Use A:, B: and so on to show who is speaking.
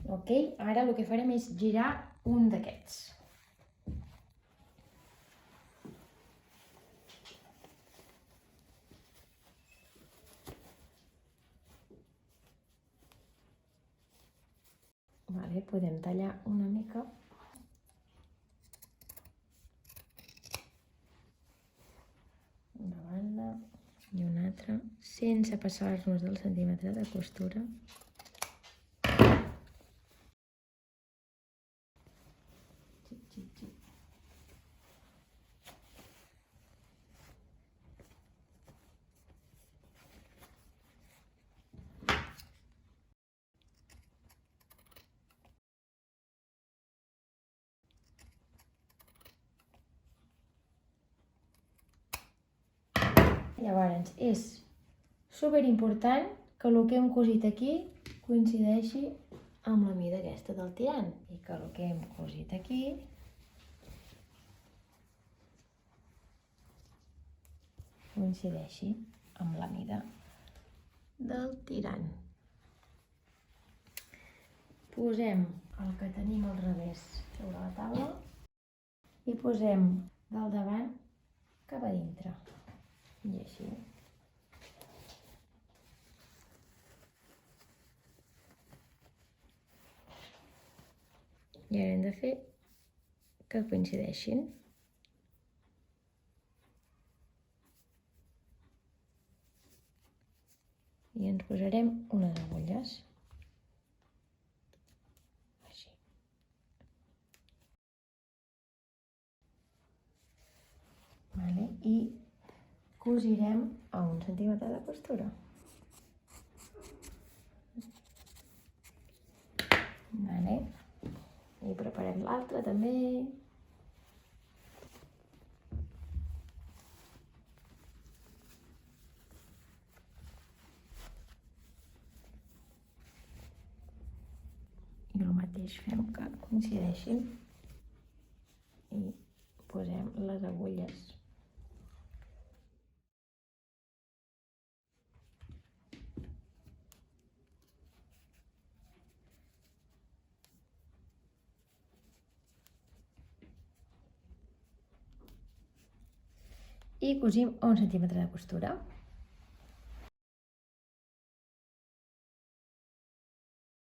A: Ok, ara el que farem és girar un d'aquests. Podem tallar una mica. Una banda i una altra, sense passar-nos del centímetre de costura. Llavors, és superimportant que el que hem cosit aquí coincideixi amb la mida aquesta del tirant i que el que hem cosit aquí coincideixi amb la mida del tirant. Posem el que tenim al revés sobre la taula i posem del davant cap a dintre. I així. I ara hem de fer que coincideixin. I ens posarem unes agulles. Així. I cosirem a 1 centímetre de costura. I preparem l'altre també. I el mateix fem que coincideixin i posem les agulles. I cosim a 1 centímetre de costura.